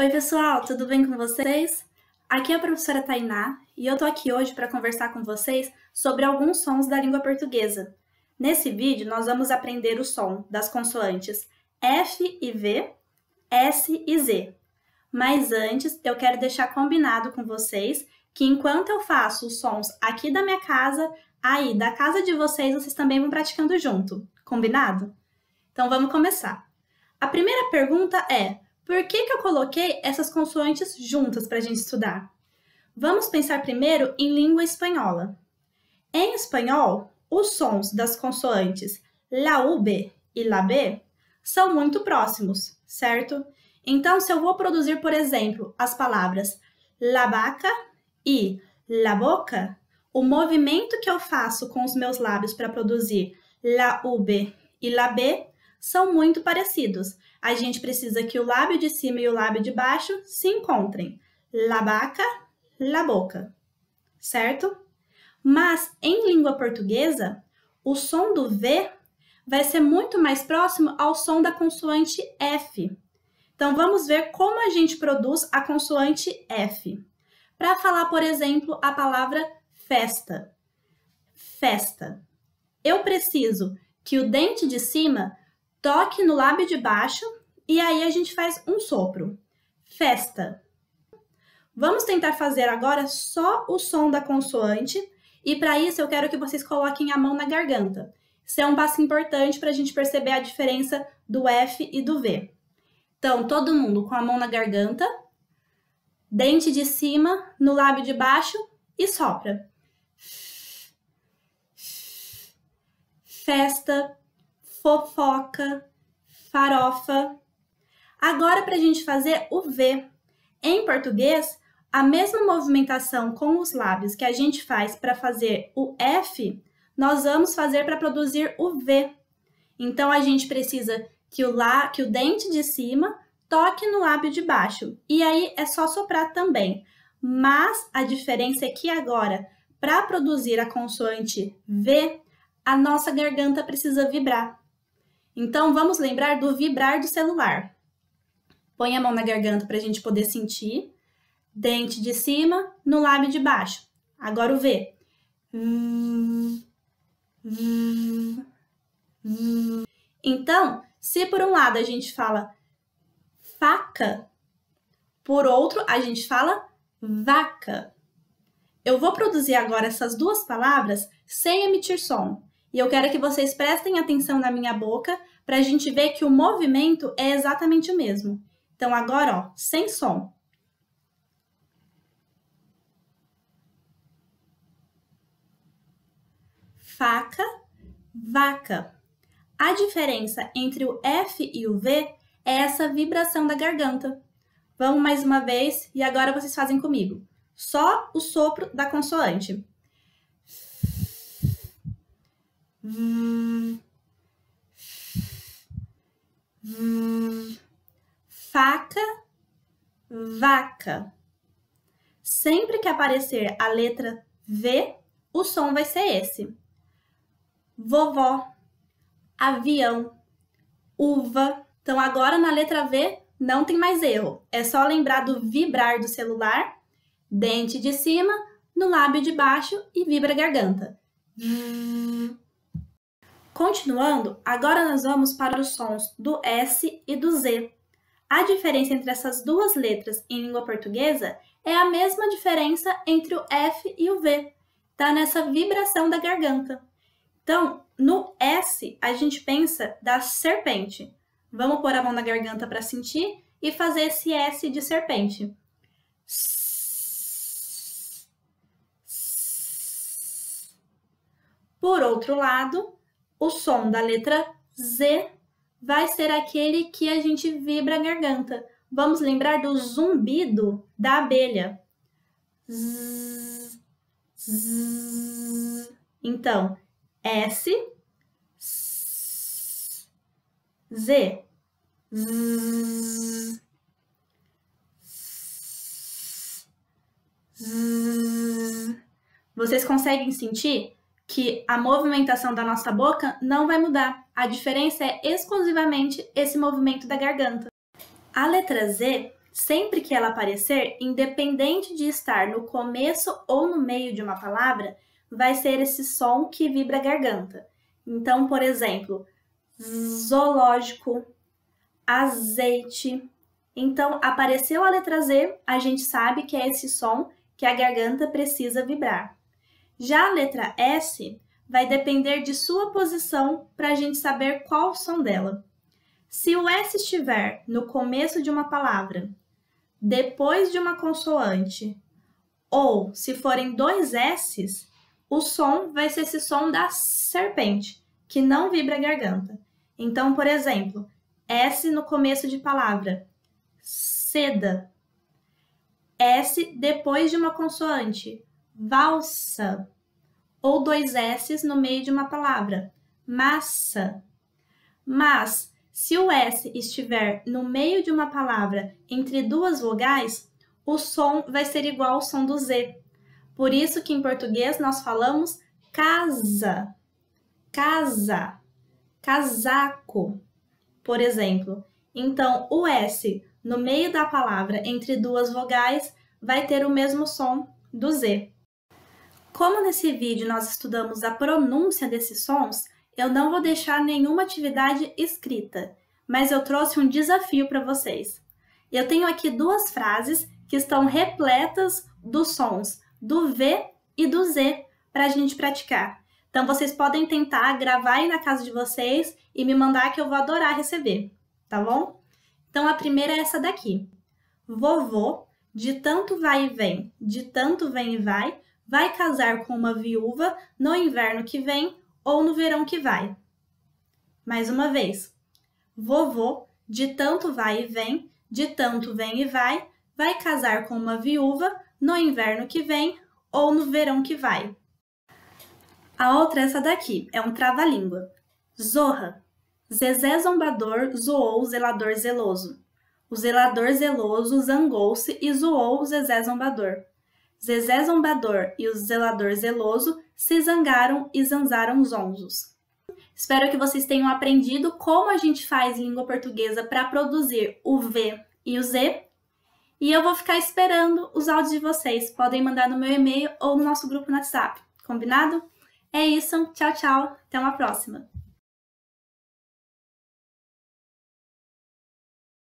Oi pessoal, tudo bem com vocês? Aqui é a professora Tainá e eu tô aqui hoje para conversar com vocês sobre alguns sons da língua portuguesa. Nesse vídeo nós vamos aprender o som das consoantes F e V, S e Z. Mas antes eu quero deixar combinado com vocês que enquanto eu faço os sons aqui da minha casa, aí da casa de vocês também vão praticando junto, combinado? Então vamos começar. A primeira pergunta é: por que eu coloquei essas consoantes juntas para a gente estudar? Vamos pensar primeiro em língua espanhola. Em espanhol, os sons das consoantes la UB e la B são muito próximos, certo? Então, se eu vou produzir, por exemplo, as palavras la vaca e la boca, o movimento que eu faço com os meus lábios para produzir la UB e la B são muito parecidos. A gente precisa que o lábio de cima e o lábio de baixo se encontrem. La vaca, la boca. Certo? Mas em língua portuguesa, o som do V vai ser muito mais próximo ao som da consoante F. Então, vamos ver como a gente produz a consoante F. Para falar, por exemplo, a palavra festa. Festa. Eu preciso que o dente de cima toque no lábio de baixo e aí a gente faz um sopro. Festa. Vamos tentar fazer agora só o som da consoante e para isso eu quero que vocês coloquem a mão na garganta. Isso é um passo importante para a gente perceber a diferença do F e do V. Então, todo mundo com a mão na garganta, dente de cima no lábio de baixo e sopra. Festa, fofoca, farofa. Agora, para a gente fazer o V. Em português, a mesma movimentação com os lábios que a gente faz para fazer o F, nós vamos fazer para produzir o V. Então, a gente precisa que o dente de cima toque no lábio de baixo. E aí, é só soprar também. Mas a diferença é que agora, para produzir a consoante V, a nossa garganta precisa vibrar. Então, vamos lembrar do vibrar do celular. Põe a mão na garganta para a gente poder sentir. Dente de cima no lábio de baixo. Agora o V. Então, se por um lado a gente fala faca, por outro a gente fala vaca. Eu vou produzir agora essas duas palavras sem emitir som. E eu quero que vocês prestem atenção na minha boca para a gente ver que o movimento é exatamente o mesmo. Então, agora, ó, sem som. Faca, vaca. A diferença entre o F e o V é essa vibração da garganta. Vamos mais uma vez e agora vocês fazem comigo. Só o sopro da consoante. Faca, vaca. Sempre que aparecer a letra V, o som vai ser esse. Vovó, avião, uva. Então, agora na letra V não tem mais erro. É só lembrar do vibrar do celular, dente de cima, no lábio de baixo e vibra a garganta. Continuando, agora nós vamos para os sons do S e do Z. A diferença entre essas duas letras em língua portuguesa é a mesma diferença entre o F e o V. Está nessa vibração da garganta. Então, no S, a gente pensa da serpente. Vamos pôr a mão na garganta para sentir e fazer esse S de serpente. Por outro lado, o som da letra Z vai ser aquele que a gente vibra a garganta. Vamos lembrar do zumbido da abelha. Zzz, zzz. Então, S, Z. Zzz, zzz. Vocês conseguem sentir que a movimentação da nossa boca não vai mudar. A diferença é exclusivamente esse movimento da garganta. A letra Z Sempre que ela aparecer, independente de estar no começo ou no meio de uma palavra, vai ser esse som que vibra a garganta. Então, por exemplo, zoológico, azeite. Então, apareceu a letra Z, a gente sabe que é esse som que a garganta precisa vibrar. Já a letra S vai depender de sua posição para a gente saber qual o som dela. Se o S estiver no começo de uma palavra, depois de uma consoante, ou se forem dois S's, o som vai ser esse som da serpente, que não vibra a garganta. Então, por exemplo, S no começo de palavra, seda. S depois de uma consoante, valsa. Ou dois S's no meio de uma palavra, massa. Mas, se o S estiver no meio de uma palavra entre duas vogais, o som vai ser igual ao som do Z. Por isso que em português nós falamos casa, casa, casaco, por exemplo. Então, o S no meio da palavra entre duas vogais vai ter o mesmo som do Z. Como nesse vídeo nós estudamos a pronúncia desses sons, eu não vou deixar nenhuma atividade escrita, mas eu trouxe um desafio para vocês. Eu tenho aqui duas frases que estão repletas dos sons do V e do Z para a gente praticar. Então vocês podem tentar gravar aí na casa de vocês e me mandar que eu vou adorar receber, tá bom? Então a primeira é essa daqui. Vovô, de tanto vai e vem, de tanto vem e vai casar com uma viúva no inverno que vem ou no verão que vai. Mais uma vez. Vovô, de tanto vai e vem, de tanto vem e vai casar com uma viúva no inverno que vem ou no verão que vai. A outra é essa daqui, é um trava-língua. Zorra. Zezé zombador zoou o zelador zeloso. O zelador zeloso zangou-se e zoou o Zezé zombador. Zezé zombador e o zelador zeloso se zangaram e zanzaram zonzos. Espero que vocês tenham aprendido como a gente faz língua portuguesa para produzir o V e o Z. E eu vou ficar esperando os áudios de vocês. Podem mandar no meu e-mail ou no nosso grupo no WhatsApp. Combinado? É isso. Tchau, tchau. Até uma próxima.